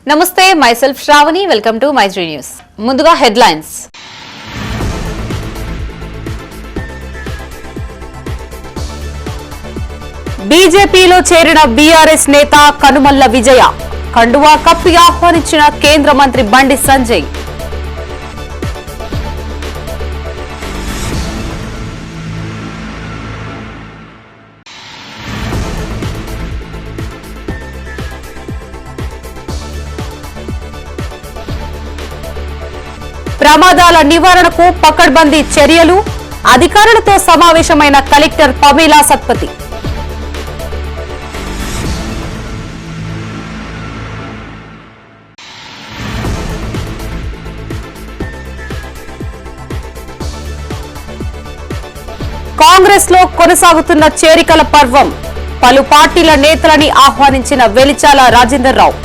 నమస్తే, myself Shravani. Welcome to Maitri news. ముందుగా హెడ్లైన్స్. బీజేపీలో చేరిన బీఆర్ఎస్ నేత కనుమల్ల విజయ కండువా కప్పి ఆహ్వానించిన కేంద్ర మంత్రి బండి సంజయ్. ప్రమాదాల నివారణకు పకడ్బందీ చర్యలు, అధికారులతో సమావేశమైన కలెక్టర్ పమేలా సత్పతి. కాంగ్రెస్ లో కొనసాగుతున్న చేరికల పర్వం, పలు పార్టీల నేతలని ఆహ్వానించిన వెలిచాల రాజేందర్ రావు.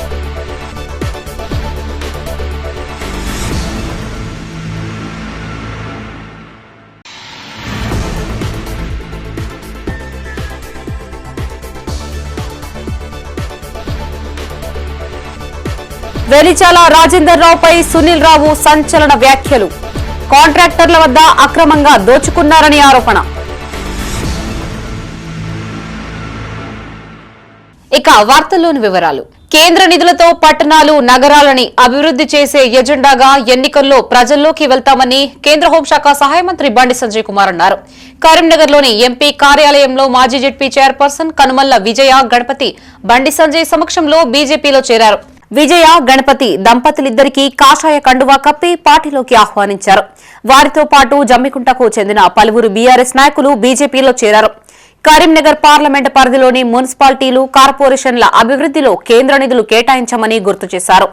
వెలిచాల రాజేందర్ రావుపై సునీల్ రావు సంచలన వ్యాఖ్యలు, కాంట్రాక్టర్ల వద్ద అక్రమంగా దోచుకున్నారని ఆరోపణ. ఇక వార్తల్లోని వివరాలు. కేంద్ర నిధులతో పట్టణాలు, నగరాలని అభివృద్ధి చేసే ఎజెండాగా ఎన్నికల్లో ప్రజల్లోకి వెళ్తామని కేంద్ర హోంశాఖ సహాయ మంత్రి బండి సంజయ్ కుమార్ అన్నారు. కరీంనగర్లోని ఎంపీ కార్యాలయంలో మాజీ జెడ్పీ చైర్పర్సన్ కనుమల్ల విజయ గణపతి బండి సంజయ్ సమక్షంలో బీజేపీలో చేరారు. విజయ, గణపతి దంపతులిద్దరికీ కాషాయ కండువా కప్పి పార్టీలోకి ఆహ్వానించారు. వారితో పాటు జమ్మికుంటకు చెందిన పలువురు బీఆర్ఎస్ నాయకులు బీజేపీలో చేరారు. కరీంనగర్ పార్లమెంటు పరిధిలోని మున్సిపాలిటీలు, కార్పొరేషన్ల అభివృద్ధిలో కేంద్ర నిధులు కేటాయించమని గుర్తు చేశారు.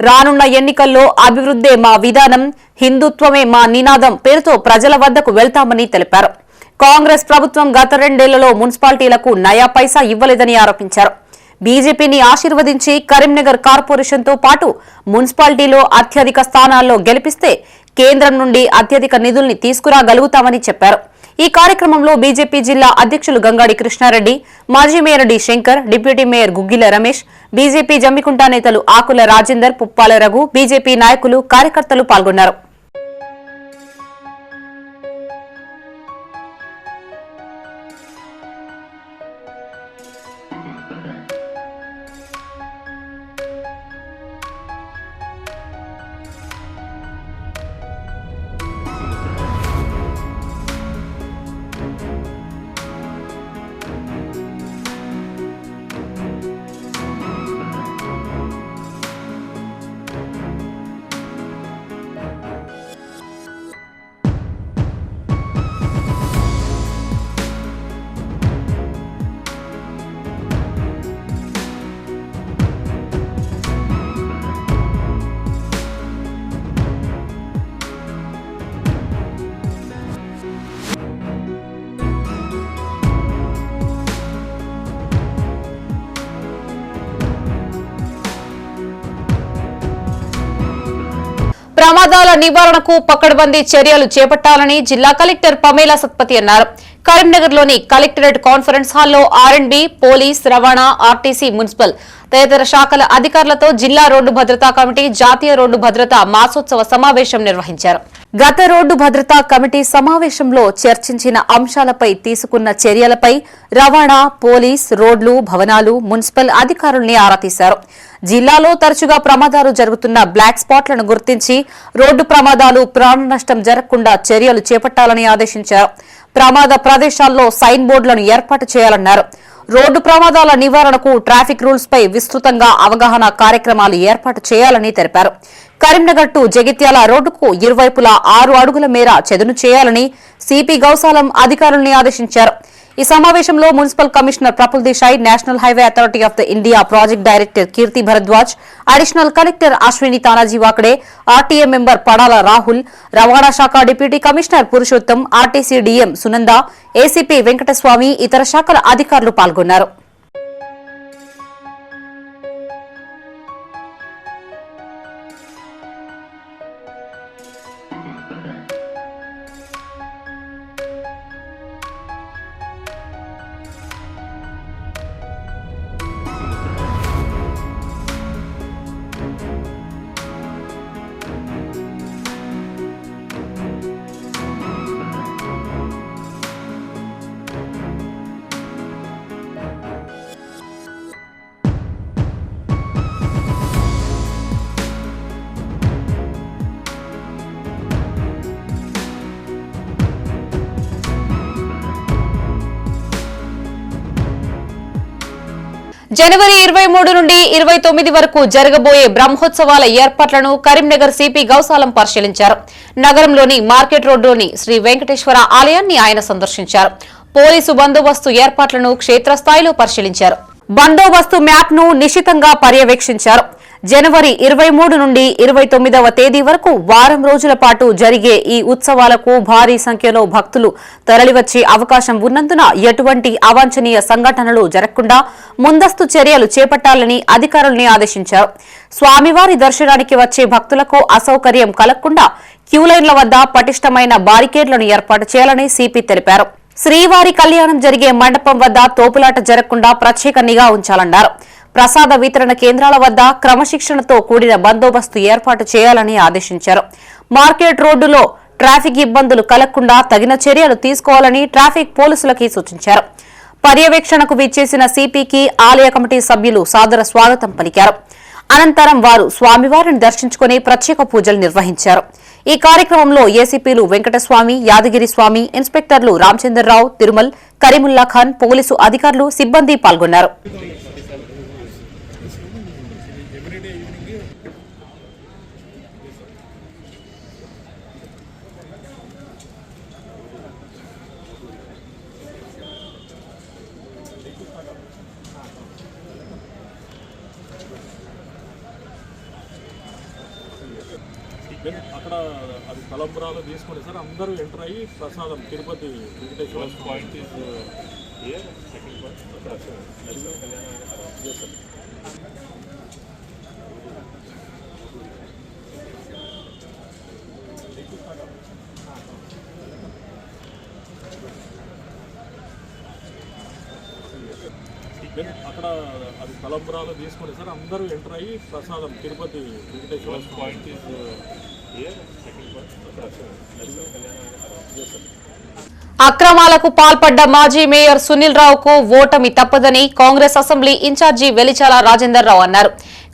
రానున్న ఎన్నికల్లో అభివృద్దే మా విధానం, హిందుత్వమే మా నినాదం పేరుతో ప్రజల వద్దకు వెళ్తామని తెలిపారు. కాంగ్రెస్ ప్రభుత్వం గత 2 ఏళ్లలో మున్సిపాలిటీలకు నయా పైసా ఇవ్వలేదని ఆరోపించారు. బీజేపీని ఆశీర్వదించి కరీంనగర్ కార్పొరేషన్తో పాటు మున్సిపాలిటీలో అత్యధిక స్థానాల్లో గెలిపిస్తే కేంద్రం నుండి అత్యధిక నిధుల్ని తీసుకురాగలుగుతామని చెప్పారు. ఈ కార్యక్రమంలో బీజేపీ జిల్లా అధ్యక్షులు గంగాడి కృష్ణారెడ్డి, మాజీ mayor D Shankar, deputy mayor Guggila Ramesh, BJP Jammikunta నేతలు ఆకుల రాజేందర్, పుప్పాల రఘు, బీజేపీ నాయకులు, కార్యకర్తలు పాల్గొన్నారు. ప్రమాదాల నివారణకు పకడ్బందీ చర్యలు చేపట్టాలని జిల్లా కలెక్టర్ పమేలా సత్పతి అన్నారు. కరీంనగర్లోని కలెక్టరేట్ కాన్ఫరెన్స్ హాల్లో ఆర్ఎండ్బి, పోలీస్, రవాణా, ఆర్టీసీ, మున్సిపల్ తదితర శాఖల అధికారులతో జిల్లా రోడ్డు భద్రతా కమిటీ జాతీయ రోడ్డు భద్రతా మాసోత్సవ సమావేశం నిర్వహించారు. గత రోడ్డు భద్రతా కమిటీ సమావేశంలో చర్చించిన అంశాలపై తీసుకున్న చర్యలపై రవాణా, పోలీస్, రోడ్లు, భవనాలు, మున్సిపల్ అధికారుల్ని ఆరా తీశారు. జిల్లాలో తరచుగా ప్రమాదాలు జరుగుతున్న బ్లాక్ స్పాట్లను గుర్తించి రోడ్డు ప్రమాదాలు, ప్రాణ నష్టం జరగకుండా చర్యలు చేపట్టాలని ఆదేశించారు. ప్రమాద ప్రదేశాల్లో సైన్ బోర్డులను ఏర్పాటు చేయాలన్నారు. రోడ్డు ప్రమాదాల నివారణకు ట్రాఫిక్ రూల్స్ పై విస్తృతంగా అవగాహన కార్యక్రమాలు ఏర్పాటు చేయాలని తెలిపారు. కరీంనగర్ టు జగిత్యాల రోడ్డుకు ఇరువైపులా 6 అడుగుల మేర చదును చేయాలని సిపి గౌసాలం అధికారుల్ని ఆదేశించారు. ఈ సమావేశంలో municipal commissioner Praful Desai, national highway authority of the India project director Keerthi Bharadwaj, additional collector Ashwini Tanaji Wakade, RTA member Padala Rahul, రవాణా శాఖ deputy commissioner Purushottam, RTC DM Sunanda, ACP Venkataswamy, ఇతర శాఖల అధికారులు పాల్గొన్నారు. జనవరి 23 నుండి 29 వరకు జరగబోయే బ్రహ్మోత్సవాల ఏర్పాట్లను కరీంనగర్ సిపి గౌసాలం పరిశీలించారు. నగరంలోని మార్కెట్ రోడ్డులోని శ్రీ వెంకటేశ్వర ఆలయాన్ని ఆయన సందర్శించారు. పోలీసు బందోబస్తు ఏర్పాట్లను క్షేత్రస్థాయిలో పరిశీలించారు. బందోబస్తు మ్యాప్ ను నిశితంగా పర్యవేక్షించారు. జనవరి 23 నుండి 29వ తేదీ వరకు వారం రోజుల పాటు జరిగే ఈ ఉత్సవాలకు భారీ సంఖ్యలో భక్తులు తరలివచ్చే అవకాశం ఉన్నందున ఎటువంటి అవాంఛనీయ సంఘటనలు జరగకుండా ముందస్తు చర్యలు చేపట్టాలని అధికారుల్ని ఆదేశించారు. స్వామివారి దర్శనానికి వచ్చే భక్తులకు అసౌకర్యం కలగకుండా క్యూలైన్ల వద్ద పటిష్టమైన బారికేడ్లను ఏర్పాటు చేయాలని సిపి తెలిపారు. శ్రీవారి కళ్యాణం జరిగే మండపం వద్ద తోపులాట జరగకుండా ప్రత్యేక నిఘా ఉంచాలన్నారు. ప్రసాద వితరణ కేంద్రాల వద్ద క్రమశిక్షణతో కూడిన బందోబస్తు ఏర్పాటు చేయాలని ఆదేశించారు. మార్కెట్ రోడ్డులో ట్రాఫిక్ ఇబ్బందులు కలగకుండా తగిన చర్యలు తీసుకోవాలని ట్రాఫిక్ పోలీసులకి సూచించారు. పర్యవేక్షణకు విచ్చేసిన సిపికి ఆలయ కమిటీ సభ్యులు సాదర స్వాగతం పలికారు. అనంతరం వారు స్వామివారిని దర్శించుకుని ప్రత్యేక పూజలు నిర్వహించారు. ఈ కార్యక్రమంలో ఏసీపీలు వెంకటస్వామి, యాదగిరి స్వామి, ఇన్స్పెక్టర్లు రామచంద్రరావు, తిరుమల్, కరీముల్లా ఖాన్, పోలీసు అధికారులు, సిబ్బంది పాల్గొన్నారు. అక్కడ అది తలంబరాలు తీసుకుని సార్ అందరూ ఎంటర్ అయ్యి ప్రసాదం తిరుపతి వెంకటేశ్వర పాయింట్ అక్కడ అది తలంబరాలు తీసుకుని సార్ అందరూ ఎంటర్ అయ్యి ప్రసాదం తిరుపతి వెంకటేశ్వర పాయింట్ అక్రమాలకు పాల్పడ్డ మాజీ మేయర్ సునీల్ రావుకు ఓటమి తప్పదని కాంగ్రెస్ అసెంబ్లీ ఇన్ఛార్జి వెలిచాల రాజేందర్ రావు అన్నారు.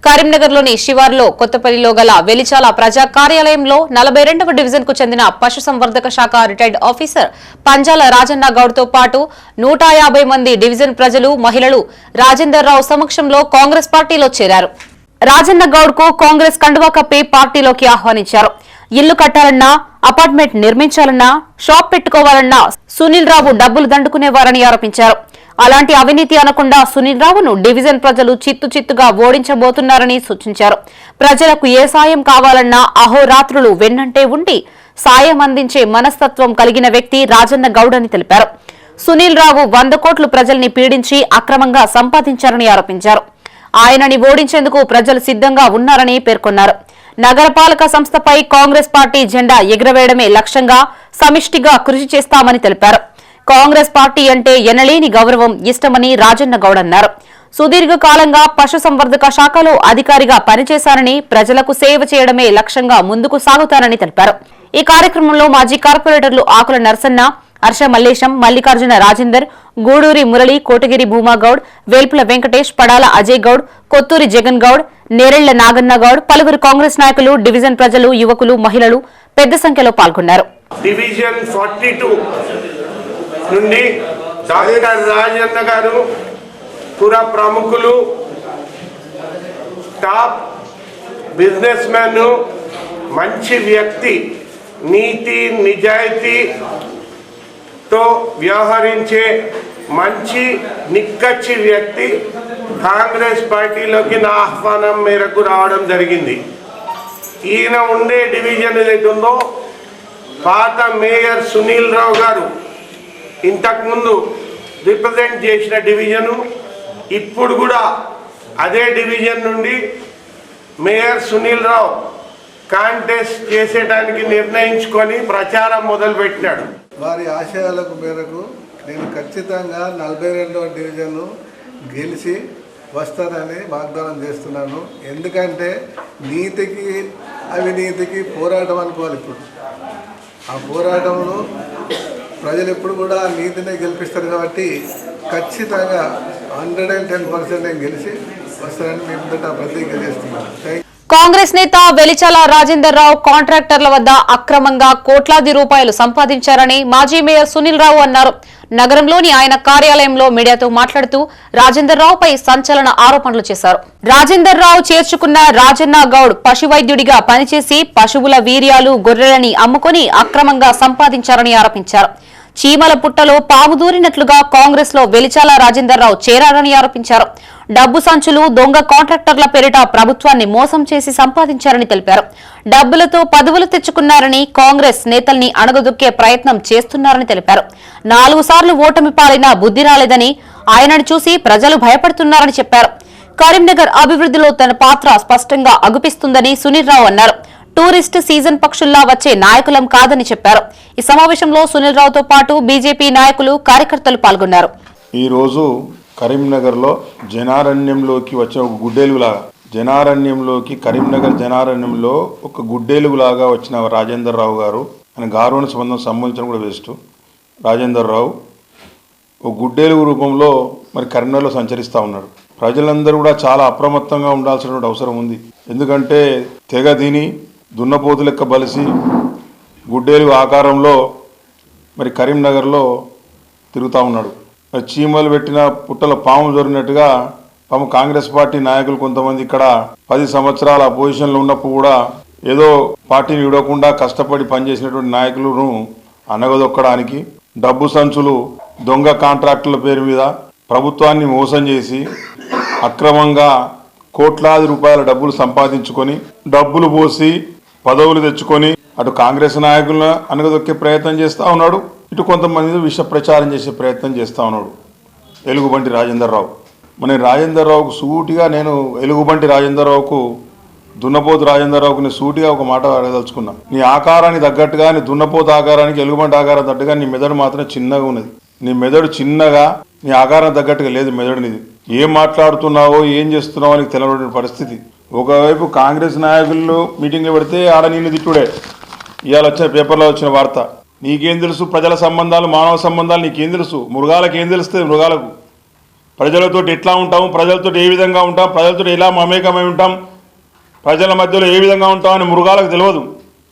కరీంనగర్లోని శివార్లో కొత్తపల్లిలో గల వెలిచాల ప్రజా కార్యాలయంలో 42వ డివిజన్ కు చెందిన పశుసంవర్ధక శాఖ రిటైర్డ్ ఆఫీసర్ పంజాల రాజన్న గౌడ్ తో పాటు 150 మంది డివిజన్ ప్రజలు, మహిళలు రాజేందర్ రావు సమక్షంలో కాంగ్రెస్ పార్టీలో చేరారు. రాజన్న గౌడ్ కు కాంగ్రెస్ కండువా కప్పి పార్టీలోకి ఆహ్వానించారు. ఇల్లు కట్టాలన్నా, అపార్ట్మెంట్ నిర్మించాలన్నా, షాప్ పెట్టుకోవాలన్నా సునీల్ రావు డబ్బులు దండుకునేవారని ఆరోపించారు. అలాంటి అవినీతి అనకుండా సునీల్ రావును డివిజన్ ప్రజలు చిత్తుగా ఓడించబోతున్నారని సూచించారు. ప్రజలకు ఏ సాయం కావాలన్నా అహోరాత్రులు వెన్నంటే ఉండి సాయం అందించే మనస్తత్వం కలిగిన వ్యక్తి రాజన్న గౌడ్ అని తెలిపారు. సునీల్ రావు 100 కోట్లు ప్రజల్ని పీడించి అక్రమంగా సంపాదించారని ఆరోపించారు. ఆయనని ఓడించేందుకు ప్రజలు సిద్ధంగా ఉన్నారని పేర్కొన్నారు. నగరపాలక సంస్థపై కాంగ్రెస్ పార్టీ జెండా ఎగురవేయడమే లక్ష్యంగా సమిష్టిగా కృషి చేస్తామని తెలిపారు. కాంగ్రెస్ పార్టీ అంటే ఎనలేని గౌరవం, ఇష్టమని రాజన్న గౌడ్ అన్నారు. సుదీర్ఘకాలంగా పశుసంవర్ధక శాఖలో అధికారిగా పనిచేశారని, ప్రజలకు సేవ చేయడమే లక్ష్యంగా ముందుకు సాగుతారని తెలిపారు. ఈ కార్యక్రమంలో మాజీ కార్పొరేటర్లు ఆకుల నరసన్న, హర్ష మల్లేశం, మల్లికార్జున రాజేందర్, గూడూరి మురళి, కోటగిరి భూమాగౌడ్, వేల్పుల వెంకటేష్, పడాల అజయ్ గౌడ్, కొత్తూరి జగన్ గౌడ్, నేరెళ్ల నాగన్న గౌడ్, పలువురు కాంగ్రెస్ నాయకులు, డివిజన్ ప్రజలు, యువకులు, మహిళలు పెద్ద సంఖ్యలో పాల్గొన్నారు. డివిజన్ 42 నుండి డాక్టర్ రాజన్న గారు, పుర ప్రముఖులు, టాప్ బిజినెస్ మ్యాన్, మంచి వ్యక్తి, నీతి నిజాయితీతో వ్యవహరించే మంచి నిక్కచ్చి వ్యక్తి కాంగ్రెస్ పార్టీలోకి నా ఆహ్వానం మేరకు రావడం జరిగింది. ఈయన ఉండే డివిజన్ ఏదైతే ఉందో పాత మేయర్ సునీల్ రావు గారు ఇంతకుముందు రిప్రజెంట్ చేసిన డివిజను, ఇప్పుడు కూడా అదే డివిజన్ నుండి మేయర్ సునీల్ రావు కాంటెస్ట్ చేసేటానికి నిర్ణయించుకొని ప్రచారం మొదలుపెట్టినాడు. వారి ఆశయాలకు మేరకు నేను ఖచ్చితంగా 42వ డివిజన్ గెలిచి వస్తానని వాగ్దానం చేస్తున్నాను. ఎందుకంటే నీతికి అవినీతికి పోరాటం అనుకోవాలి. ఇప్పుడు ఆ పోరాటంలో ప్రజలు ఎప్పుడు కూడా నీతినే గెలిపిస్తారు కాబట్టి ఖచ్చితంగా 110% నేను గెలిచి వస్తానని మీ ముందట ప్రతిజ్ఞ చేస్తున్నాను. కాంగ్రెస్ నేత వెలిచాల రాజేందర్ రావు కాంట్రాక్టర్ల వద్ద అక్రమంగా కోట్లాది రూపాయలు సంపాదించారని మాజీ మేయర్ సునీల్ రావు అన్నారు. నగరంలోని ఆయన కార్యాలయంలో మీడియాతో మాట్లాడుతూ రాజేందర్ రావుపై సంచలన ఆరోపణలు చేశారు. రాజేందర్ రావు చేర్చుకున్న రాజన్న గౌడ్ పశువైద్యుడిగా పనిచేసి పశువుల వీర్యాలు గొర్రెలని అమ్ముకుని అక్రమంగా సంపాదించారని ఆరోపించారు. చీమల పుట్టలో పాము దూరినట్లుగా కాంగ్రెస్ లో వెలిచాల రాజేందర్ రావు చేరారని ఆరోపించారు. డబ్బు సంచులు దొంగ కాంట్రాక్టర్ల పేరిట ప్రభుత్వాన్ని మోసం చేసి సంపాదించారని తెలిపారు. డబ్బులతో పదవులు తెచ్చుకున్నారని కాంగ్రెస్ నేతల్ని అణగదొక్కే ప్రయత్నం చేస్తున్నారని తెలిపారు. 4 సార్లు ఓటమి పాలినా బుద్ధి రాలేదని ఆయనను చూసి ప్రజలు భయపడుతున్నారని చెప్పారు. కరీంనగర్ అభివృద్ధిలో తన పాత్ర స్పష్టంగా అగుపిస్తుందని సునీల్ రావు అన్నారు. టూరిస్ట్ సీజన్ పక్షుల్లా వచ్చే నాయకులం కాదని చెప్పారు. ఈ సమావేశంలో సునీల్ రావుతో పాటు బీజేపీ నాయకులు కార్యకర్తలు పాల్గొన్నారు. ఈ రోజు కరీంనగర్లో జనారణ్యంలోకి వచ్చే ఒక గుడ్డేలుగులాగా కరీంనగర్ జనారణ్యంలో ఒక గుడ్డేలుగులాగా వచ్చిన రాజేందర్ రావు గారు ఆయన గారుని సంబంధించడం కూడా వేస్ట్. రాజేందర్ రావు ఒక గుడ్డేలుగు రూపంలో మరి కరీంనగర్లో సంచరిస్తూ ఉన్నాడు. ప్రజలందరూ కూడా చాలా అప్రమత్తంగా ఉండాల్సినటువంటి అవసరం ఉంది. ఎందుకంటే తెగ తిని దున్నపోతు లెక్క బలిసి గుడ్డేలుగు ఆకారంలో మరి కరీంనగర్లో తిరుగుతూ ఉన్నాడు. చీమలు పెట్టిన పుట్టల పాము జరిగినట్టుగా పాము కాంగ్రెస్ పార్టీ నాయకులు కొంతమంది ఇక్కడ 10 సంవత్సరాల పొజిషన్లో ఉన్నప్పుడు కూడా ఏదో పార్టీని విడవకుండా కష్టపడి పనిచేసినటువంటి నాయకులను అనగదొక్కడానికి డబ్బు సంచులు దొంగ కాంట్రాక్టుల పేరు మీద ప్రభుత్వాన్ని మోసం చేసి అక్రమంగా కోట్లాది రూపాయల డబ్బులు సంపాదించుకొని డబ్బులు పోసి పదవులు తెచ్చుకొని అటు కాంగ్రెస్ నాయకులను అనగదొక్కే ప్రయత్నం చేస్తూ ఉన్నాడు. ఇటు కొంతమంది విష ప్రచారం చేసే ప్రయత్నం చేస్తూ ఉన్నాడు ఎలుగుబంటి రాజేందర్ రావు. మన రాజేందర్ రావుకు సూటిగా నేను ఎలుగుబంటి రాజేందర్ రావుకు దున్నపోతు రాజేందర్ రావుకు నేను సూటిగా ఒక మాట అడగదలుచుకున్నా. నీ ఆకారానికి తగ్గట్టుగా నీ దున్నపోతు ఆకారానికి ఎలుగుబంటి ఆకారం తగ్గట్టుగా నీ మెదడు మాత్రం చిన్నగా ఉన్నది. నీ మెదడు చిన్నగా నీ ఆకారం తగ్గట్టుగా లేదు మెదడు నీది. ఏం మాట్లాడుతున్నావో ఏం చేస్తున్నావో నీకు తెలియని పరిస్థితి. ఒకవైపు కాంగ్రెస్ నాయకులు మీటింగ్లు పెడితే ఆడ నిన్ను తిట్టుడే. ఇవాళ వచ్చిన పేపర్లో వచ్చిన వార్త. నీకేం తెలుసు ప్రజల సంబంధాలు మానవ సంబంధాలు నీకేం తెలుసు? మృగాలకు ఏం తెలుస్తుంది? మృగాలకు ప్రజలతో ఎట్లా ఉంటాము, ప్రజలతో ఏ విధంగా ఉంటాం, ప్రజలతో ఎలా మమేకమై ఉంటాం, ప్రజల మధ్యలో ఏ విధంగా ఉంటామని మృగాలకు తెలియదు.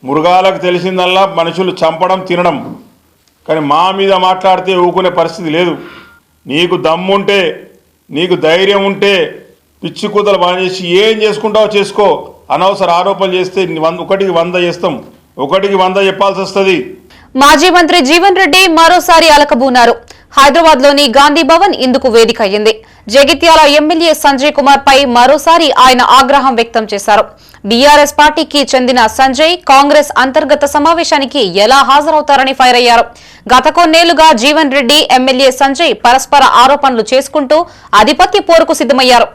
మృగాలకు తెలిసిందల్లా మనుషులు చంపడం తినడం. కానీ మా మీద మాట్లాడితే ఊకునే పరిస్థితి లేదు. నీకు దమ్ముంటే నీకు ధైర్యం ఉంటే పిచ్చి కూతలు బాగా చేసి ఏం చేసుకుంటావో చేసుకో. అనవసర ఆరోపణలు చేస్తే 1కి 100 చేస్తాం, 1కి 100 చెప్పాల్సి వస్తుంది. మాజీ మంత్రి జీవన్ రెడ్డి మరోసారి అలకబూనారు. హైదరాబాద్ లోని గాంధీ భవన్ ఇందుకు వేదిక అయ్యింది. జగిత్యాల ఎమ్మెల్యే సంజయ్ కుమార్ పై మరోసారి ఆయన ఆగ్రహం వ్యక్తం చేశారు. బీఆర్ఎస్ పార్టీకి చెందిన సంజయ్ కాంగ్రెస్ అంతర్గత సమావేశానికి ఎలా హాజరవుతారని ఫైర్ అయ్యారు. గత కొన్నేళ్లుగా జీవన్ రెడ్డి ఎమ్మెల్యే సంజయ్ పరస్పర ఆరోపణలు చేసుకుంటూ ఆధిపత్య పోరుకు సిద్దమయ్యారు.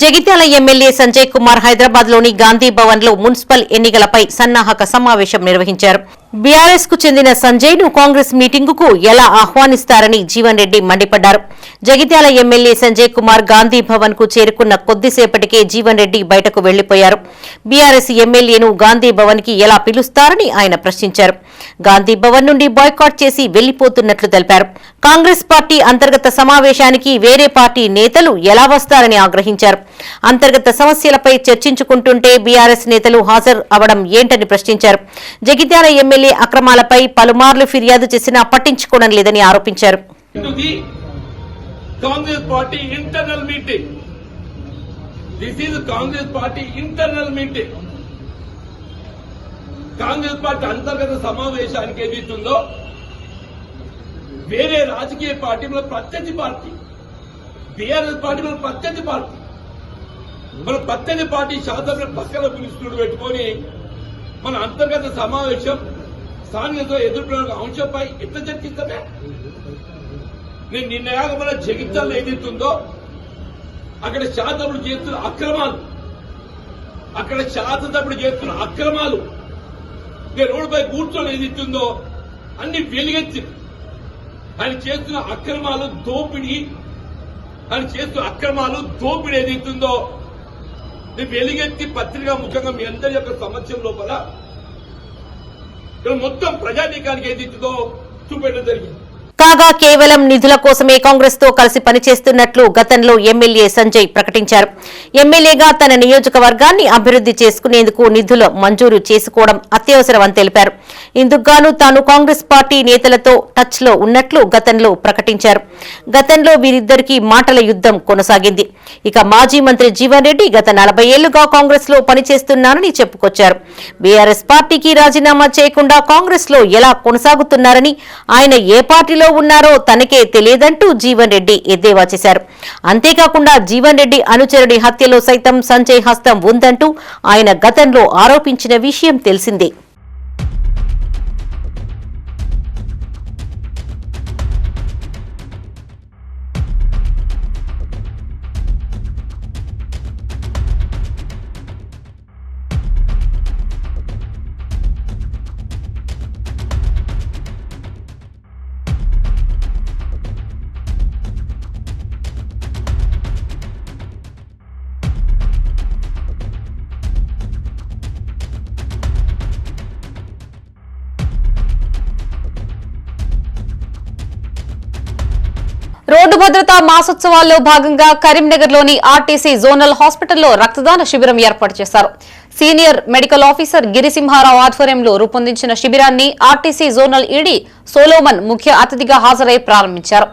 జగిత్యాల ఎమ్మెల్యే సంజయ్ కుమార్ హైదరాబాద్ లోని గాంధీ భవన్ లో మున్సిపల్ ఎన్నికలపై సన్నాహక సమావేశం నిర్వహించారు. బీఆర్ఎస్ కు చెందిన సంజయ్ ను కాంగ్రెస్ మీటింగుకు ఎలా ఆహ్వానిస్తారని జీవన్ రెడ్డి మండిపడ్డారు. జగిత్యాల ఎమ్మెల్యే సంజయ్ కుమార్ గాంధీ భవన్ కు చేరుకున్న కొద్దిసేపటికే జీవన్ రెడ్డి బయటకు వెళ్లిపోయారు. బీఆర్ఎస్ ఎమ్మెల్యేను గాంధీ భవన్ కి ఎలా పిలుస్తారని ఆయన ప్రశ్నించారు. గాంధీ భవన్ నుండి బాయ్కాట్ చేసి వెళ్లిపోతున్నట్లు తెలిపారు. కాంగ్రెస్ పార్టీ అంతర్గత సమావేశానికి వేరే పార్టీ నేతలు ఎలా వస్తారని ఆగ్రహించారు. అంతర్గత సమస్యలపై చర్చించుకుంటుంటే బీఆర్ఎస్ నేతలు హాజరు అవడం ఏంటని ప్రశ్నించారు. జగిత్యాల ఎమ్మెల్యే అక్రమాలపై పలుమార్లు ఫిర్యాదు చేసినా పట్టించుకోవడం లేదని ఆరోపించారు. Congress party internal meeting. This is Congress party internal meeting. Congress party అంతర్గత సమావేశానికి ఏదైతుందో వేరే రాజకీయ పార్టీ మన ప్రత్యర్థి పార్టీ, బీఆర్ఎస్ పార్టీ మన ప్రత్యర్థి పార్టీ, మన ప్రత్యర్థి పార్టీ శాసన పక్కన పిలుస్తుడు పెట్టుకొని మన అంతర్గత సమావేశం స్థానిక ఎదుర్కొన్న అంశంపై ఎట్లా చర్చిస్తామే? నేను నిన్నయాక మన జగిత్యాలలో ఏదైతుందో అక్కడ శాసనసభ్యులు చేస్తున్న అక్రమాలు నేను రోడ్డుపై కూర్చొని ఏదైతుందో అన్ని వెలుగెత్తి ఆయన చేస్తున్న అక్రమాలు దోపిడీ ఏదైతుందో వెలుగెత్తి పత్రికా ముఖ్యంగా మీ అందరి యొక్క సమస్యల లోపల మొత్తం ప్రజానీకానికి ఏదైతుందో చూపెట్టడం జరిగింది. కాగా కేవలం నిధుల కోసమే కాంగ్రెస్ తో కలిసి పనిచేస్తున్నట్లు గతంలో ఎమ్మెల్యే సంజయ్ ప్రకటించారు. ఎమ్మెల్యేగా తన నియోజకవర్గాన్ని అభివృద్ది చేసుకునేందుకు నిధులు మంజూరు చేసుకోవడం అత్యవసరమని తెలిపారు. ఇందుకుగాను తాను కాంగ్రెస్ పార్టీ నేతలతో టచ్ లో ఉన్నట్లు గతంలో ప్రకటించారు. గతంలో వీరిద్దరికీ మాటల యుద్దం కొనసాగింది. ఇక మాజీ మంత్రి జీవన్ రెడ్డి గత 40 ఏళ్లుగా కాంగ్రెస్ లో పనిచేస్తున్నారని చెప్పుకొచ్చారు. బీఆర్ఎస్ పార్టీకి రాజీనామా చేయకుండా కాంగ్రెస్ లో ఎలా కొనసాగుతున్నారని, ఆయన ఏ పార్టీలో ఉన్నారో తనకే తెలియదంటూ జీవన్ రెడ్డి ఎద్దేవా చేశారు. అంతేకాకుండా జీవన్ రెడ్డి అనుచరుడి హత్యలో సైతం సంజయ్ హస్తం ఉందంటూ ఆయన గతంలో ఆరోపించిన విషయం తెలిసిందే. రోడ్డు భద్రతా మాసోత్సవాల్లో భాగంగా కరీంనగర్లోని ఆర్టీసీ జోనల్ హాస్పిటల్లో రక్తదాన శిబిరం ఏర్పాటు చేశారు. సీనియర్ మెడికల్ ఆఫీసర్ గిరిసింహారావు ఆధ్వర్యంలో రూపొందించిన శిబిరాన్ని ఆర్టీసీ జోనల్ ఈడీ సోలోమన్ ముఖ్య అతిథిగా హాజరై ప్రారంభించారు.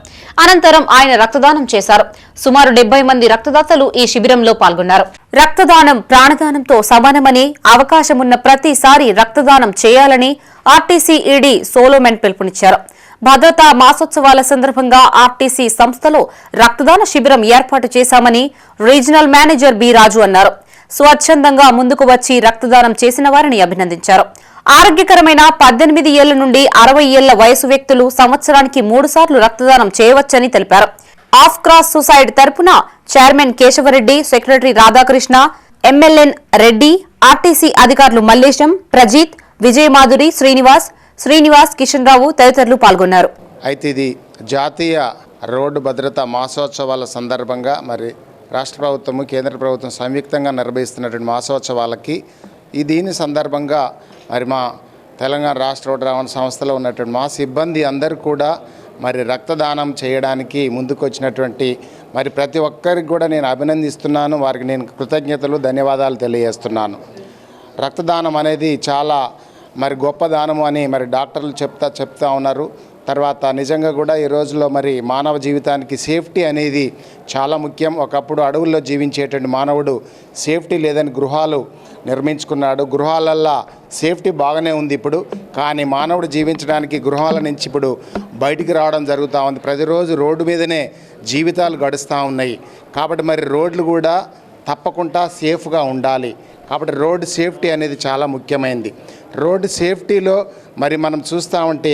అనంతరం ఆయన రక్తదానం చేశారు. సుమారు 70 మంది రక్తదాతలు ఈ శిబిరంలో పాల్గొన్నారు. రక్తదానం ప్రాణదానంతో సమానమని, అవకాశమున్న ప్రతిసారి రక్తదానం చేయాలని ఆర్టీసీ ఈడీ సోలోమన్ పిలుపునిచ్చారు. భద్రతా మాసోత్సవాల సందర్భంగా ఆర్టీసీ సంస్థలో రక్తదాన శిబిరం ఏర్పాటు చేశామని రీజనల్ మేనేజర్ బి రాజు అన్నారు. స్వచ్ఛందంగా ముందుకు వచ్చి రక్తదానం చేసిన వారిని అభినందించారు. ఆరోగ్యకరమైన 18 ఏళ్ల నుండి 60 ఏళ్ల వయసు వ్యక్తులు సంవత్సరానికి 3 సార్లు రక్తదానం చేయవచ్చని తెలిపారు. ఆఫ్ క్రాస్ సొసైటీ తరపున chairman Keshava Reddy, secretary Radhakrishna, MLN Reddy, RTC అధికారులు మల్లేశం, ప్రజీత్, విజయమాధురి, శ్రీనివాస్, కిషన్ రావు తదితరులు పాల్గొన్నారు. అయితే ఇది జాతీయ రోడ్డు భద్రతా మాసోత్సవాల సందర్భంగా మరి రాష్ట్ర ప్రభుత్వము, కేంద్ర ప్రభుత్వం సంయుక్తంగా నిర్వహిస్తున్నటువంటి మాసోత్సవాలకి దీని సందర్భంగా మరి మా తెలంగాణ రాష్ట్ర రోడ్డు రవాణా సంస్థలో ఉన్నటువంటి మా సిబ్బంది అందరూ కూడా మరి రక్తదానం చేయడానికి ముందుకొచ్చినటువంటి మరి ప్రతి ఒక్కరికి కూడా నేను అభినందిస్తున్నాను. వారికి నేను కృతజ్ఞతలు, ధన్యవాదాలు తెలియజేస్తున్నాను. రక్తదానం అనేది చాలా మరి గొప్ప దానము అని మరి డాక్టర్లు చెప్తా ఉన్నారు. తర్వాత నిజంగా కూడా ఈ రోజుల్లో మరి మానవ జీవితానికి సేఫ్టీ అనేది చాలా ముఖ్యం. ఒకప్పుడు అడవుల్లో జీవించేటువంటి మానవుడు సేఫ్టీ లేదని గృహాలు నిర్మించుకున్నాడు. గృహాలల్లో సేఫ్టీ బాగానే ఉంది ఇప్పుడు, కానీ మానవుడు జీవించడానికి గృహాల నుంచి ఇప్పుడు బయటికి రావడం జరుగుతూ ఉంది. ప్రతిరోజు రోడ్డు మీదనే జీవితాలు గడుస్తూ ఉన్నాయి. కాబట్టి మరి రోడ్లు కూడా తప్పకుండా సేఫ్గా ఉండాలి. కాబట్టి రోడ్డు సేఫ్టీ అనేది చాలా ముఖ్యమైనది. రోడ్డు సేఫ్టీలో మరి మనం చూస్తూ ఉంటే